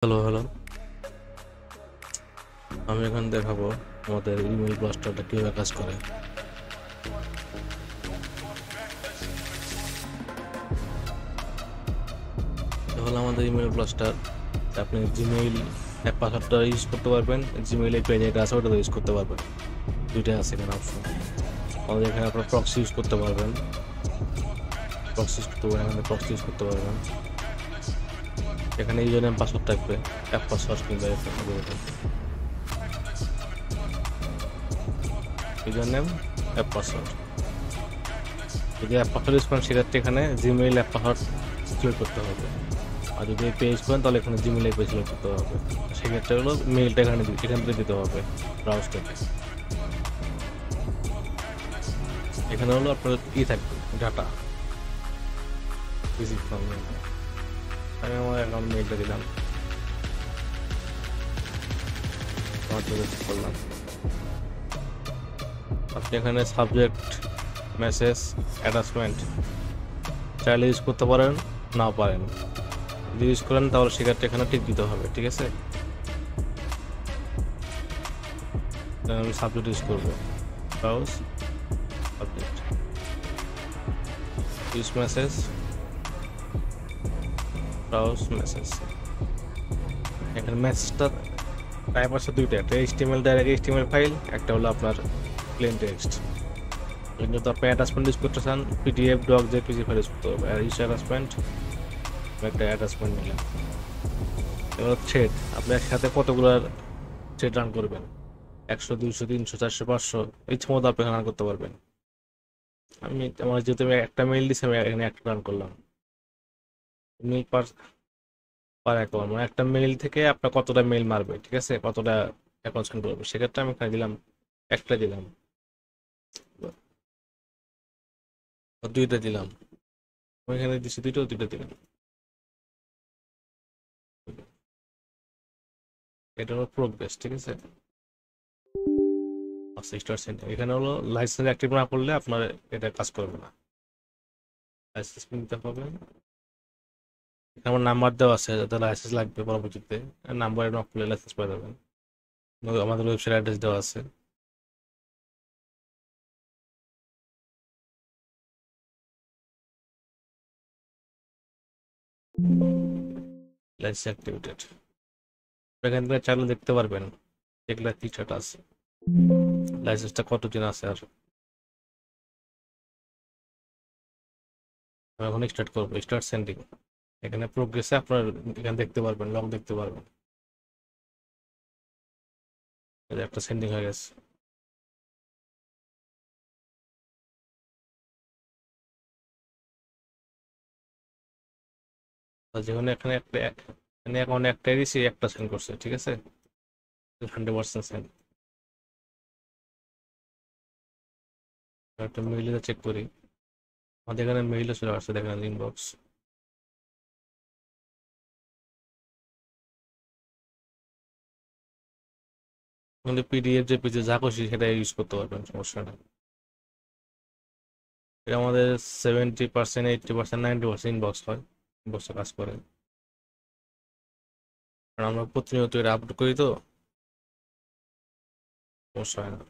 Hello hello, আমি এখন দেখাবো আমাদের ইমেল ব্লাস্টারটা কীভাবে কাজ করে। এটা হলো আমাদের ইমেল ব্লাস্টার। আপনি জিমেইল অ্যাপ পাসওয়ার্ডটা ইউজ করতে পারবেন, জিমেইল এপিআই যেটা আছে ওটা ইউজ করতে পারবেন। দুইটাই আছে এখানে অপশন। আমাদের এখানে আপনার প্রক্সি ইউজ করতে পারবেন, এখানে প্রক্সি ইউজ করতে পারবেন। এখানে ইউজার নেম পাসওয়ার্ড থাকবে, অ্যাপ পাসওয়ার্ড কিংবা ইউজার নেম অ্যাপ পাসওয়ার্ড। যদি অ্যাপ পাসওয়ার্ড ইউজ করেন সেক্ষেত্রে এখানে জিমেইল অ্যাপ পাসওয়ার্ড সিলেক্ট করতে হবে। আর যদি পেজ করেন তাহলে এখানে জিমেইল পেজ সিলেক্ট করতে হবে। সেক্ষেত্রে হলো মেইলটা এখান থেকে দিতে হবে ব্রাউজ থেকে। এখানে হলো আপনার থাকবে ডাটা ভিজিট ফর্ম। আমি আমার অ্যাকাউন্ট মেইলটা দিলাম, করলাম। আপনি এখানে সাবজেক্ট, মেসেজ, অ্যাটাচমেন্ট চাইলে ইউজ করতে পারেন, না পারেন। যদি ইউজ করেন তাহলে সেক্ষেত্রে এখানে টিক দিতে হবে, ঠিক আছে। আমি সাবজেক্ট ইউজ করবো, browse subject, use message, browse message. এখানে মেসেজটা টাইপ আছে দুইটা, একটা এইচটিএমএল ডাইরেক্ট এইচটিএমএল ফাইল, একটা হলো আপনার প্লেন টেক্সট। কিন্তু আপনি অ্যাটাচমেন্ট ইউজ করতে চান, PDF doc JPG file use করতে হবে। আর ইউজ অ্যাটাচমেন্ট, একটা অ্যাটাচমেন্ট নিলাম। এবার থ্রেড, আপনি একসাথে কতগুলো থ্রেড রান করবেন, 100, 200, 300, 400, 500 ইচ্ছে মতো আপনি রান করতে পারবেন। আমার যেহেতু আমি একটা মেইল দিচ্ছি, আমি এখানে একটা রান করলাম। মেইল পার পার অ্যাকাউন্ট, মানে একটা মেইল থেকে আপনার কতটা মেইল মারবে, ঠিক আছে, কতটা অ্যাকাউন্ট সেন্ড করবে, সেক্ষেত্রে আমি এখানে দিলাম একটা দিলাম, দুইটা দিলাম। আমি এখানে দিচ্ছি দুইটা দিলাম। এটা হলো প্রোগ্রেস, ঠিক আছে। আচ্ছা, স্টার্ট সেন্ড, এখানে হলো লাইসেন্স অ্যাক্টিভ না করলে আপনার এটা কাজ করবে না। লাইসেন্স নিতে হবে। আমার নাম্বার দেওয়া আছে, যাতে লাইসেন্স লাগবে পরবর্তীতে। নাম্বারে নক করলে লাইসেন্স পেয়ে যাবেন। আমাদের ওয়েবসাইট অ্যাড্রেস দেওয়া আছে। লাইসেন্স অ্যাক্টিভেটেড, এখান থেকে চাইলে দেখতে পারবেন যেগুলা ফিচার আছে, লাইসেন্সটা কতদিন আছে। আর আমি এখন স্টার্ট করবো, স্টার্ট সেন্ডিং। এখানে প্রোগ্রেসে আপনার এখানে দেখতে পারবেন, লগ দেখতে পারবেন। একটা সেন্ডিং হয়ে গেছে। যেখানে এখানে একটা এখানে এখন একটাই দিছি, একটা সেন্ড করছে, ঠিক আছে, 100% সেন্ড। একটা মেইলে চেক করি, আমাদের এখানে মেইলও চলে আসছে, দেখেন ইনবক্স। কিন্তু পিডিএফ যে পেজে যা খুশি সেটা ইউজ করতে পারবেন, সমস্যা নেই। এটা আমাদের 70%, 80%, 90% ইনবক্স হয়, ইনবক্সে কাজ করে। কারণ আমরা প্রতিনিয়ত এটা আপলোড করি, তো সমস্যা হয় না।